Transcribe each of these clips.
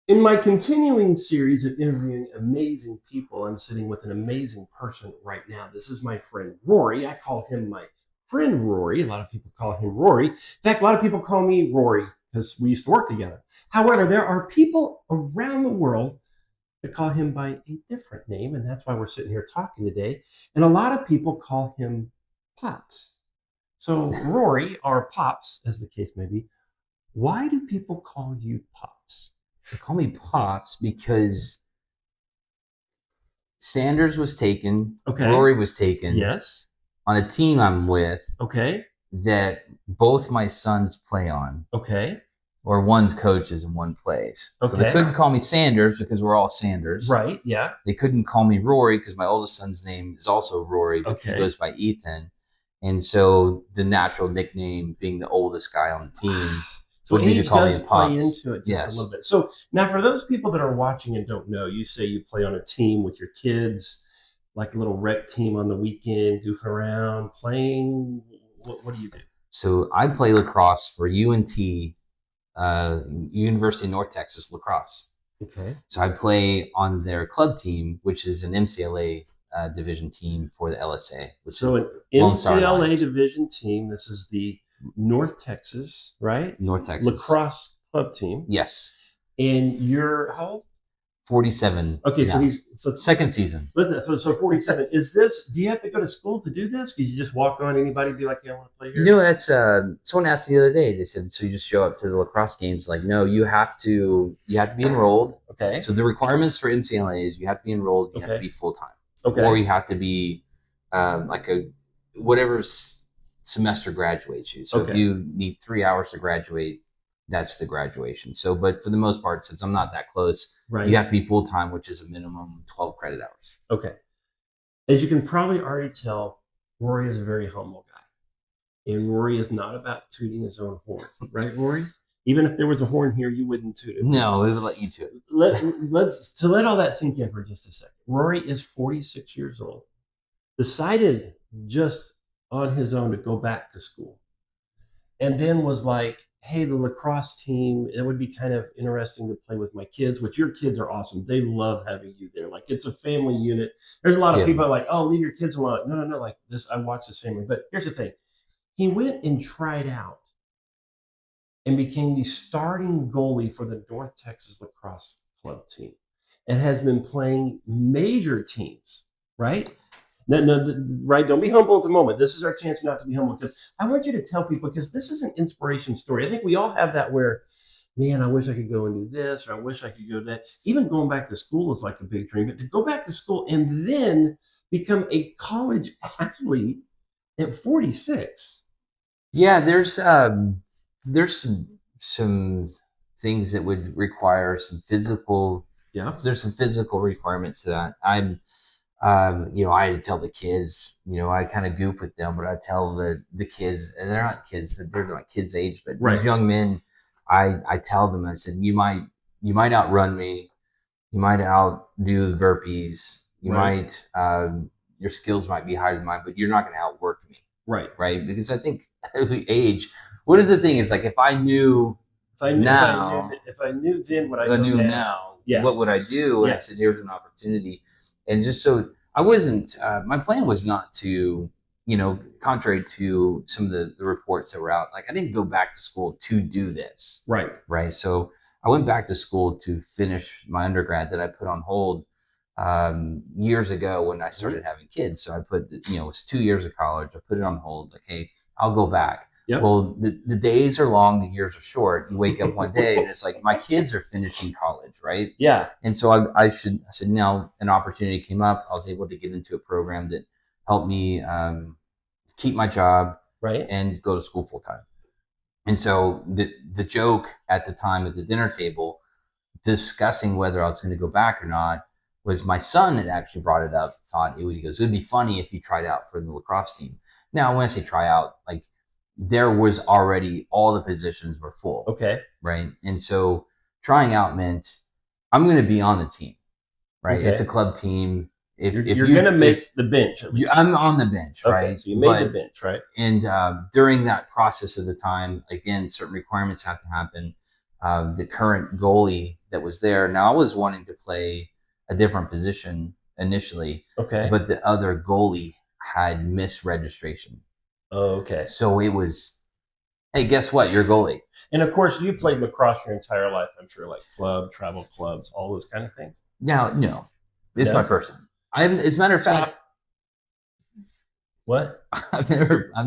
In my continuing series of interviewing amazing people, I'm sitting with an amazing person right now. This is my friend Rory. I call him my friend Rory. A lot of people call him Rory. In fact, a lot of people call me Rory because we used to work together. However, there are people around the world that call him by a different name, and that's why we're sitting here talking today. And a lot of people call him Pops. So, Rory, or Pops, as the case may be, why do people call you Pops? They call me Pops because Sanders was taken, Okay. Rory was taken Yes. on a team I'm with Okay. that both my sons play on, Okay. or one's coaches and one plays. So they Okay. couldn't call me Sanders because we're all Sanders. Right. Yeah. They couldn't call me Rory because my oldest son's name is also Rory, but he Okay. goes by Ethan. And so the natural nickname, being the oldest guy on the team, So would be to age call me does play Pops. into it just a little Yes. bit. So now, for those people that are watching and don't know, you say you play on a team with your kids, like a little rec team on the weekend, goofing around, playing. What do you do? So I play lacrosse for UNT, University of North Texas Lacrosse. Okay. So I play on their club team, which is an MCLA division team for the LSA, which So is an Lone Star MCLA Lions, division team. This is the North Texas, right? North Texas. Lacrosse club team. Yes, And you're how old? 47 Okay, so now. he's so Second season. listen. So 47. Is this? Do you have to go to school to do this? Because you just walk on anybody, and be like, "Yeah, I want to play You here." know, that's someone asked me the other day. They said, "So you just show up to the lacrosse games?" Like, no, you have to be enrolled. Okay. So the requirements for MCLA is you have to be enrolled, you have to Okay. be full time, or Okay. you have to be like a whatever semester graduates you. So if Okay. you need 3 hours to graduate, that's the graduation. So, but for the most part, since I'm not that close, you Right. have to be full time, which is a minimum 12 credit hours. Okay. As you can probably already tell, Rory is a very humble guy, and Rory is not about tooting his own horn, right, Rory? Even if there was a horn here, you wouldn't toot it. No, we would let you to it. Let all that sink in for just a second. Rory is 46 years old. Decided just on his own to go back to school, and then was like, hey, the lacrosse team, it would be kind of interesting to play with my kids, which your kids are awesome. They love having you there. Like, it's a family unit. There's a lot of Yeah. people like, oh, leave your kids alone. No, no, no. Like this, I watch this family. But here's the thing. He went and tried out and became the starting goalie for the North Texas Lacrosse Club team and has been playing major teams, right? No, no, right. Don't be humble at the moment. This is our chance not to be humble because I want you to tell people because this is an inspiration story. I think we all have that where, man, I wish I could go and do this, or I wish I could go that. Even going back to school is like a big dream. But to go back to school and then become a college athlete at 46. Yeah, there's some things that would require some physical. Yeah. There's some physical requirements to that. I had to tell the kids. I kind of goof with them, but I tell the kids, and they're not kids, but they're like kids' age. But Right. these young men, I tell them, I said, you might outrun me, you might outdo the burpees, you Right. might your skills might be higher than mine, but you're not going to outwork me. Right. Right? Because I think as we age, what is the thing? It's like if I knew now, If I knew then what I I know knew now. now, Yeah. what would I do? And Yeah. I said, here's an opportunity. And just so I wasn't, my plan was not to, contrary to some of the reports that were out, like I didn't go back to school to do this. Right. Right. So I went back to school to finish my undergrad that I put on hold years ago when I started having kids. So I put, it was 2 years of college. I put it on hold. Like, hey, I'll go back. Yep. Well, the days are long, the years are short. You wake up one day and it's like my kids are finishing college, right? Yeah. And so I said, now an opportunity came up. I was able to get into a program that helped me keep my job, right, and go to school full time. And so the joke at the time at the dinner table discussing whether I was going to go back or not was my son had actually brought it up. He goes, it would be funny if you tried out for the lacrosse team. Now, when I say try out, like there was already all the positions were full. Okay. Right. And so trying out meant I'm going to be on the team. Right. Okay. It's a club team. If you're going to make the bench, I'm on the bench. Okay, right. So you made the bench, right? And during that process of the time, again, certain requirements have to happen. the current goalie that was there. Now I was wanting to play a different position initially, Okay. but the other goalie had missed registration. Oh, okay. So it was, hey, guess what? You're goalie. And of course, you played lacrosse your entire life. I'm sure, like club, travel clubs, all those kind of things. Now, no, this is No? my first time. As a matter of So, fact, what? I've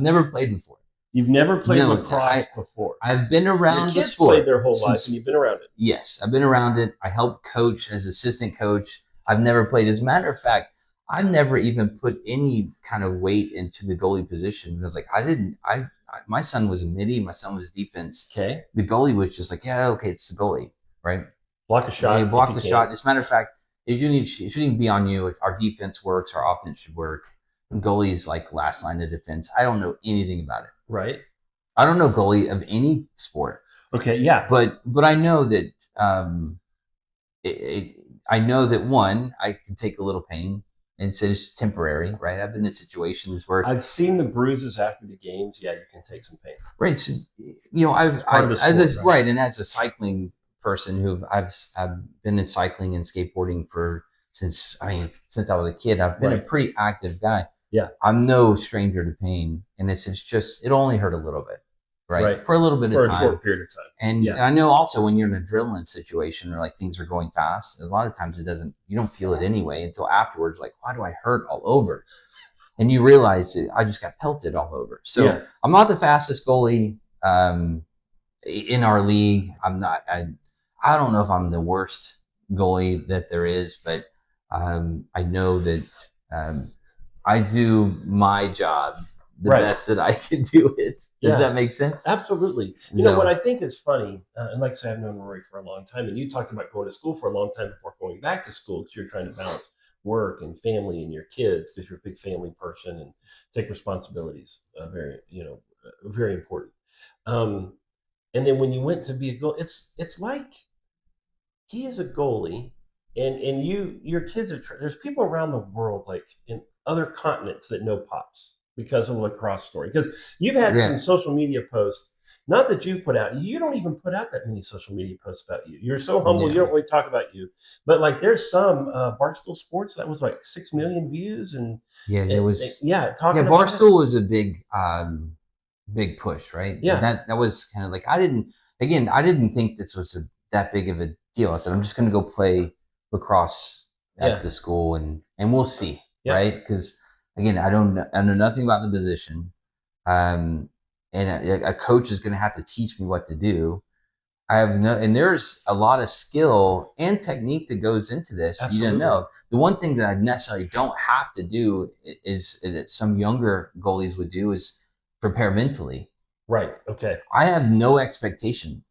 never played before. You've never played No, lacrosse before. I've been Your around the kids sport played their whole life, since, and you've been around it. yes, I've been around it. I helped coach as assistant coach. I've never played. As a matter of fact, I've never even put any kind of weight into the goalie position. I was like, my son was a midi, my son was defense. Okay. The goalie was just like, yeah, okay, it's the goalie, right? Block a shot. Yeah, block if the you shot. can. As a matter of fact, it shouldn't even be on you. If our defense works, our offense should work. Goalie's like last line of defense. I don't know anything about it. Right. I don't know goalie of any sport. Okay. Yeah. But I know that I know that one, I can take a little pain, and it's temporary, right? I've been in situations where I've seen the bruises after the games. Yeah, you can take some pain. right. So, you know, part of the sport, right, and as a cycling person who I've been in cycling and skateboarding since I was a kid. I've been a Right. pretty active guy. Yeah. I'm no stranger to pain, and it's just it'll only hurt a little bit, right? Right. For a little bit For of a time. short period of time. And Yeah. I know also when you're in an adrenaline situation or like things are going fast, a lot of times you don't feel it anyway until afterwards. Like, why do I hurt all over? And you realize that I just got pelted all over. So Yeah. I'm not the fastest goalie in our league. I don't know if I'm the worst goalie that there is, but I know that I do my job the Right. best that I can do it. Does Yeah. that make sense? Absolutely. You know what I think is funny, and like I said, I've known Rory for a long time, and you talked about going to school for a long time before going back to school because you're trying to balance work and family and your kids because you're a big family person and take responsibilities. Very important. Um, and then when you went to be a goal, it's like he is a goalie, and your kids are. There's people around the world, like in other continents, that know Pops because of the lacrosse story. Because you've had Yeah. some social media posts, not that you put out. You don't even put out that many social media posts about you. You're so humble. Yeah. You don't really talk about you. But like, there's some Barstool Sports that was like 6 million views, and Yeah, there was. talking Yeah, about Barstool was a big push, right? Yeah. That was kind of like I didn't think this was that big of a deal. I said I'm just going to go play lacrosse at the school and we'll see, Yeah. right? Because again, I know nothing about the position, and a coach is going to have to teach me what to do. And there's a lot of skill and technique that goes into this. Absolutely. You don't know. The one thing that I necessarily don't have to do is that some younger goalies would do is prepare mentally. Right. Okay. I have no expectation.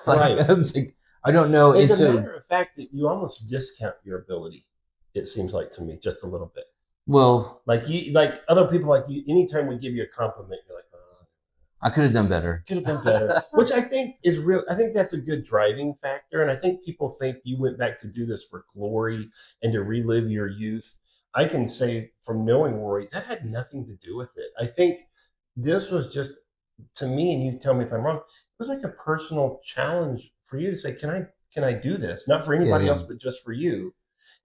Right. I was like, I don't know. As a matter of fact, that you almost discount your ability. It seems like to me, just a little bit. Well, like other people, like you. Anytime we give you a compliment, you're like, oh, I could have done better. Could have done better, which I think is real. I think that's a good driving factor, and I think people think you went back to do this for glory and to relive your youth. I can say from knowing Rory, that had nothing to do with it. I think this was just, to me, and you tell me if I'm wrong, it was like a personal challenge for you to say, can I do this? Not for anybody else, but just for you.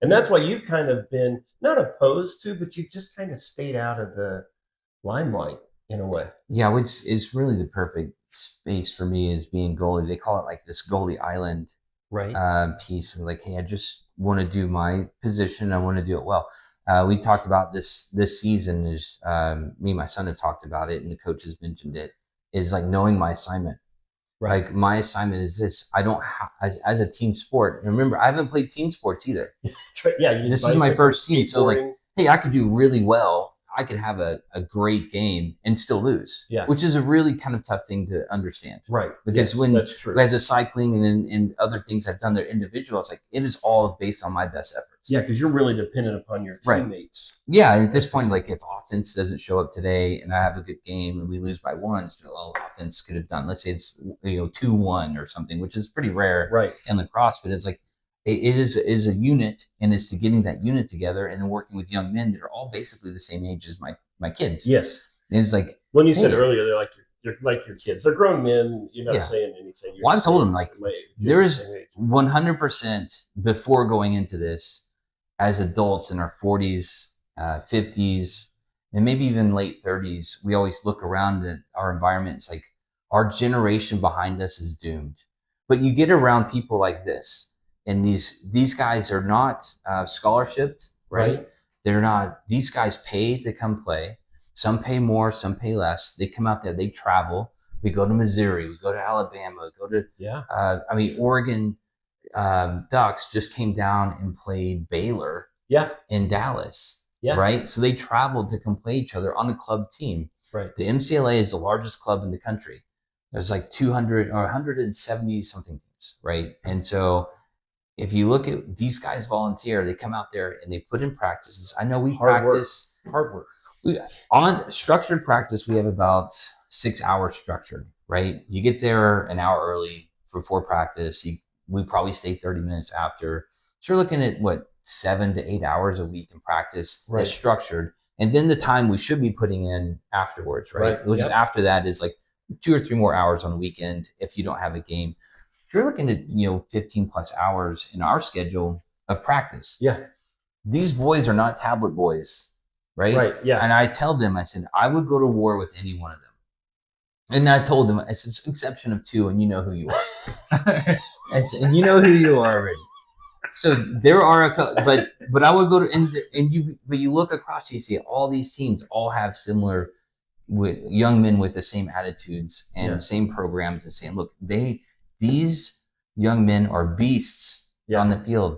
And that's why you've kind of been not opposed to, but you just kind of stayed out of the limelight in a way. Yeah, it's really the perfect space for me as being goalie. They call it like this goalie island, right? Piece. Like, hey, I just want to do my position. I want to do it well. We talked about this season. Is me and my son have talked about it, and the coaches mentioned it. Is like knowing my assignment. Right. Like, my assignment is this. I don't as a team sport. And remember, I haven't played team sports either. That's right. Yeah, this is my first team. So like, hey, I could do really well. I could have a great game and still lose. Yeah. Which is a really kind of tough thing to understand. Right. Because that's true. As a cycling and other things I've done, they're individual. It's like, it is all based on my best efforts. Yeah, because you're really dependent upon your teammates. Right. Yeah, and at this point, like, if offense doesn't show up today and I have a good game and we lose by one, it's well, offense could have done. Let's say it's 2-1 or something, which is pretty rare in lacrosse, but it's like it is a unit, and it's to getting that unit together and working with young men that are all basically the same age as my kids. Yes. And it's like, when you said earlier, they're like you're like your kids. They're grown men. You're not Yeah. saying anything. You're Well, I've just told saying, him, like, my kids are the there's same age. 100% before going into this, as adults in our 40s, 50s, and maybe even late 30s, we always look around at our environment. It's like our generation behind us is doomed. But you get around people like this, and these guys are not scholarshiped, right? They're not. These guys pay to come play. Some pay more, some pay less. They come out there, they travel. We go to Missouri, we go to Alabama, go to Oregon Ducks just came down and played Baylor in Dallas, right? So they traveled to come play each other on a club team. Right. The MCLA is the largest club in the country. There's like 200 or 170 something teams, right? And so if you look at these guys volunteer, they come out there and they put in practices. I know we practice hard work. On structured practice, we have about 6 hours structured, right? You get there an hour early before practice. We probably stay 30 minutes after. So you're looking at 7 to 8 hours a week in practice that's structured. And then the time we should be putting in afterwards, right? Which is after that is like 2 or 3 more hours on the weekend if you don't have a game. If you're looking at 15 plus hours in our schedule of practice. Yeah. These boys are not tablet boys, right? Right. Yeah. And I tell them, I said, I would go to war with any one of them. And I told them, I said, exception of 2, and you know who you are. I said, and you know who you are already. So there are a couple, but I would go to but you look across, you see all these teams all have similar with young men with the same attitudes and same programs, and saying, look, these young men are beasts on the field,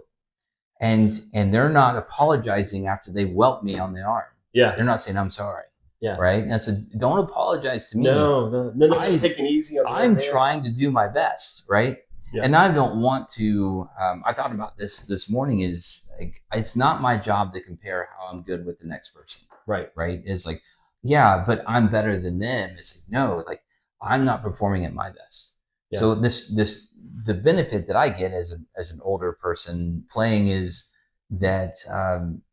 and they're not apologizing after they welt me on the arm. Yeah, they're not saying I'm sorry. Yeah, right. And I said, don't apologize to me. No, I'm taking easy on I'm trying to do my best, right? Yeah. And I don't want to. I thought about this morning. Is like, it's not my job to compare how I'm good with the next person. Right. Right. It's like, yeah, but I'm better than them. It's like, no, like I'm not performing at my best. Yeah. So the benefit that I get as an older person playing is that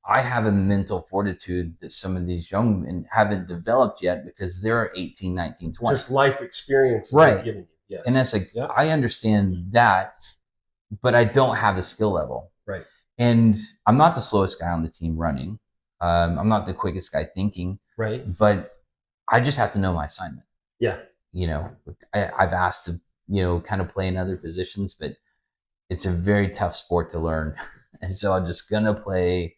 I have a mental fortitude that some of these young men haven't developed yet because they're 18, 19, 20. Just life experience, right? Giving you. Yes. And that's like, I understand that, but I don't have a skill level. Right. And I'm not the slowest guy on the team running. I'm not the quickest guy thinking. Right. But I just have to know my assignment. Yeah. I've asked to, kind of play in other positions, but it's a very tough sport to learn. And so I'm going to play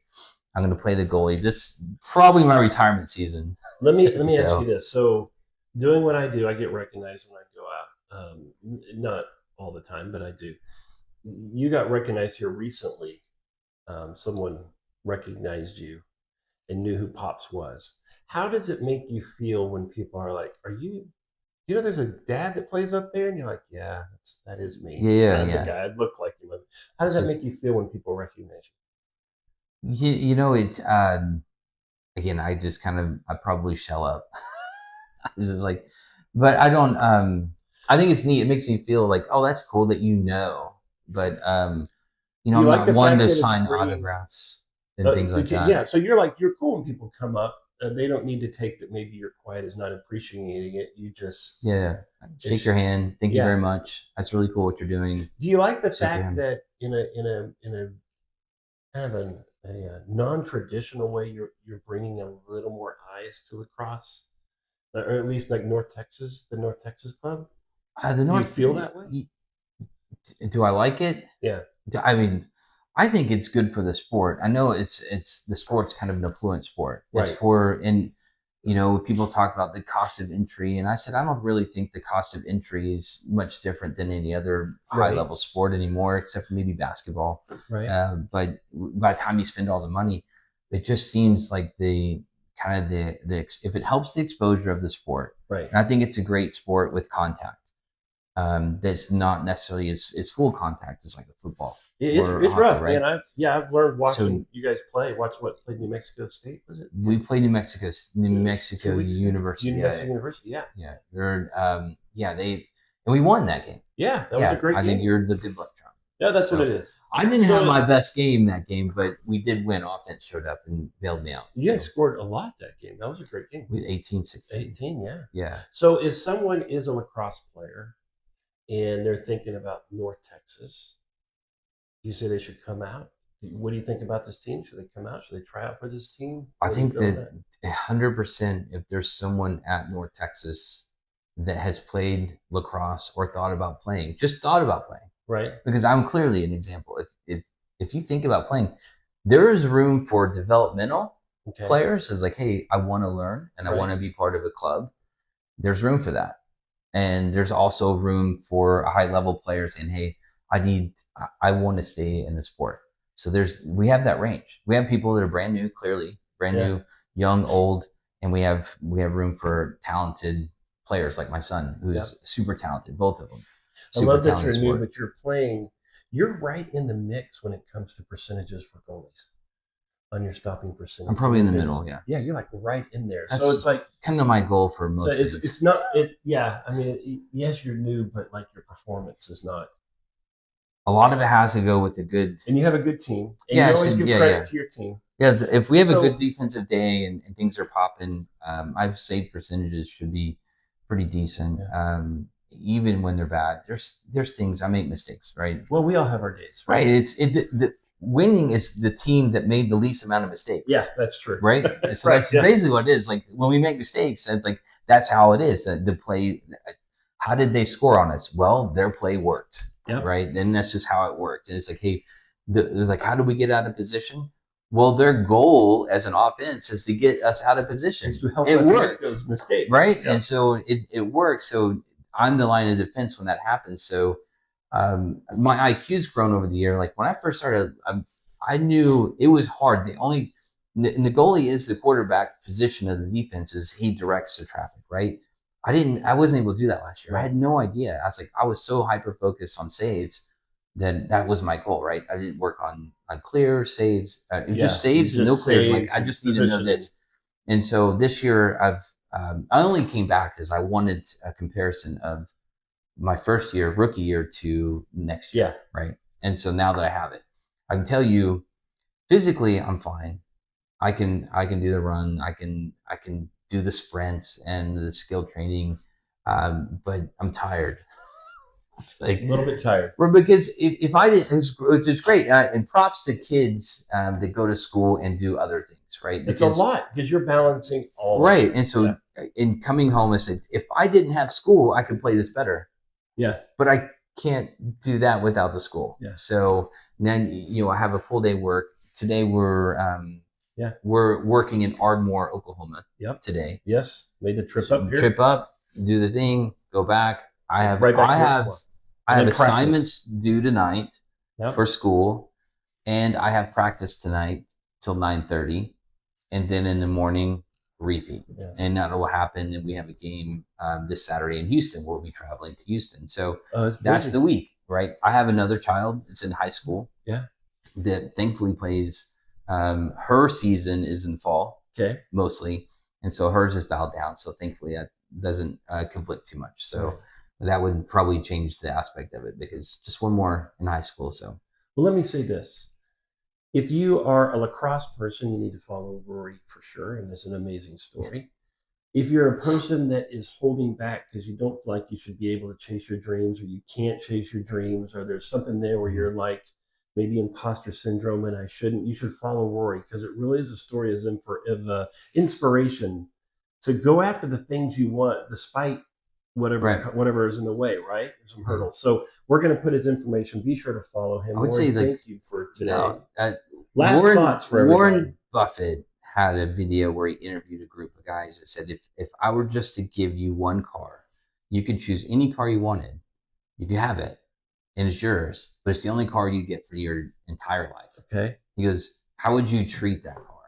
the goalie. This probably my retirement season. Let me ask you this. So doing what I do, I get recognized when I go out. Not all the time, but I do. You got recognized here recently. Someone recognized you and knew who Pops was. How does it make you feel when people are like, "Are you? There's a dad that plays up there," and you're like, "Yeah, that is me. Yeah. The guy. I look like him." How does that make you feel when people recognize you? Again, I just I probably shell up. This is like, but I don't. I think it's neat. It makes me feel like, oh, that's cool that but I'm not one to sign autographs and things like that. Yeah, so you're cool when people come up. They don't need to take that maybe you're quiet is not appreciating it. You just shake your hand. Thank you very much. That's really cool what you're doing. Do you like the fact that in a kind of a non-traditional way you're bringing a little more eyes to lacrosse, or at least like the North Texas club? Do you feel that way? Do I like it? Yeah. I mean, I think it's good for the sport. I know it's the sport's kind of an affluent sport. Right. It's people talk about the cost of entry, and I said I don't really think the cost of entry is much different than any other high level sport anymore, except for maybe basketball. Right. But by the time you spend all the money, it just seems like the if it helps the exposure of the sport. Right. And I think it's a great sport with contact. That's not necessarily as full contact as like a football. It's rough, right? Man. I've learned watching you guys play. Played New Mexico State, was it? We played New Mexico University. University, yeah. Yeah. And we won that game. Yeah, that was a great game. I think you're the good luck charm. Yeah, that's what So it is. I didn't So have my best game that game, but we did win. Offense showed up and bailed me out. you guys scored a lot that game. That was a great game. With 18-16. 18, yeah. Yeah. So if someone is a lacrosse player and they're thinking about North Texas, you say they should come out. What do you think about this team? Should they come out? Should they try out for this team? I Where do you think go with that 100%, if there's someone at North Texas that has played lacrosse or thought about playing, just thought about playing, right? because I'm clearly an example. If you think about playing, there is room for developmental Okay. players. It's like, hey, I want to learn and I Right. want to be part of a club. There's room for that, and there's also room for high level players saying, hey, I want to stay in the sport. So we have that range. We have people that are brand new, clearly brand new, young, old, and we have room for talented players like my son, who's super talented, both of them. I love that you're new, but you're playing. You're right in the mix when it comes to percentages for goalies on your stopping percentage. I'm probably in the middle, yeah. Yeah, you're like right in there. That's so it's like kind of my goal for most. So it's not it. Yeah, I mean, yes, you're new, but like your performance is not. A lot of it has to go with a good. And you have a good team. And you always give credit to your team. Yeah, if we have a good defensive day and things are popping, I've saved percentages should be pretty decent. Yeah. Even when they're bad, there's things I make mistakes, right? Well, we all have our days, right? The winning is the team that made the least amount of mistakes. Yeah, that's true. Right? So that's basically what it is. Like when we make mistakes, it's like that's how it is. The play. How did they score on us? Well, their play worked. Yep. Right? And that's just how it worked. And it's like, hey, it's like, how do we get out of position? Well, their goal as an offense is to get us out of position. To help us make those mistakes. Right? Yep. And so it works. So I'm the line of defense when that happens. So my IQ's grown over the year. Like when I first started, I knew it was hard. The goalie is the quarterback position of the defense. Is he directs the traffic, right? I wasn't able to do that last year. I had no idea. I was so hyper focused on saves that was my goal, right? I didn't work on clear saves. It was just saves and no clears. Like I just need to know this. And so this year I only came back because I wanted a comparison of my first year, rookie year, to next year. Yeah. Right. And so now that I have it, I can tell you physically I'm fine. I can do the run. I can do the sprints and the skill training. But I'm tired. It's like a little bit tired. Well, because if I didn't, it's just great. And props to kids that go to school and do other things, right? It's a lot because you're balancing all. Right. And so in coming home, I said, if I didn't have school, I could play this better. Yeah. But I can't do that without the school. Yeah. So then, I have a full day work. Today we're working in Ardmore, Oklahoma. Yep. Today. Yes. Made the trip up here. Trip up, do the thing, go back. I have assignments due tonight for school, and I have practice tonight till 9:30, and then in the morning repeat. Yeah. And that will happen. And we have a game this Saturday in Houston. We'll be traveling to Houston, so that's the week, right? I have another child that's in high school. Yeah, that thankfully plays. Her season is in fall, mostly, and so hers is dialed down. So thankfully that doesn't conflict too much. So that would probably change the aspect of it because just one more in high school. So, well, let me say this. If you are a lacrosse person, you need to follow Rory for sure. And it's an amazing story. If you're a person that is holding back because you don't feel like you should be able to chase your dreams or you can't chase your dreams or there's something there where you're like, maybe imposter syndrome and I shouldn't, you should follow Rory because it really is a story of inspiration to go after the things you want despite whatever is in the way, right? There's some hurdles. So we're going to put his information. Be sure to follow him. I would say thank you for today. Last thoughts for everybody. Warren Buffett had a video where he interviewed a group of guys that said, if I were just to give you one car, you could choose any car you wanted. You could have it. And it's yours, but it's the only car you get for your entire life. Okay. He goes, how would you treat that car?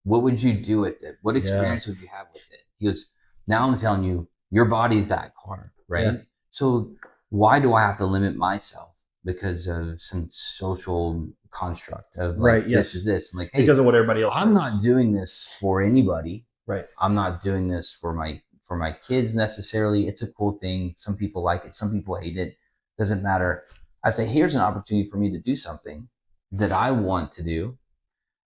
What would you do with it? What experience would you have with it? He goes, now I'm telling you, your body's that car, right? Yeah. So why do I have to limit myself because of some social construct of like, this is this? And like, hey, because of what everybody else I'm not doing this for anybody. Right. I'm not doing this for my kids necessarily. It's a cool thing. Some people like it. Some people hate it. Doesn't matter. I say, here's an opportunity for me to do something that I want to do.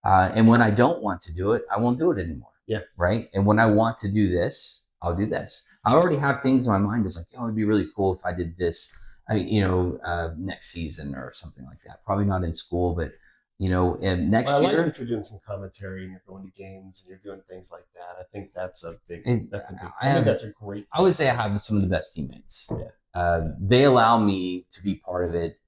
And when I don't want to do it, I won't do it anymore. Yeah. Right. And when I want to do this, I'll do this. I already have things in my mind. It's like, oh, it'd be really cool if I did this, next season or something like that. Probably not in school, but, and next Well, I year. like that you're doing some commentary and you're going to games and you're doing things like that. I think that's a big. I think that's a great. I would say I have some of the best teammates. Yeah. They allow me to be part of it.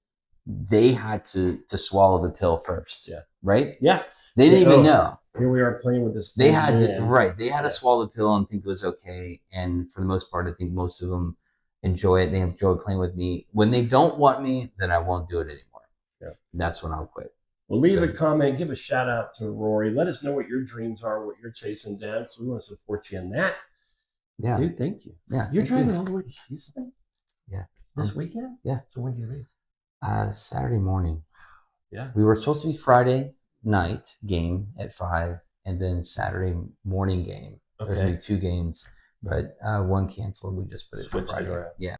They had to swallow the pill first. Yeah. Right. Yeah. They didn't even know. Here we are playing with this. They had to swallow the pill and think it was okay. And for the most part, I think most of them enjoy it. They enjoy playing with me. When they don't want me, then I won't do it anymore. Yeah. That's when I'll quit. Well, leave a comment, give a shout out to Rory. Let us know what your dreams are, what you're chasing down. So we want to support you in that. Yeah. Dude, thank you. Yeah. You're driving all the way to Houston? Yeah. This weekend? Yeah. So when do you leave? Saturday morning. Yeah. We were supposed to be Friday night game at 5 and then Saturday morning game. Okay. There's going to be 2 games, but one canceled. We just put it for Friday. Yeah.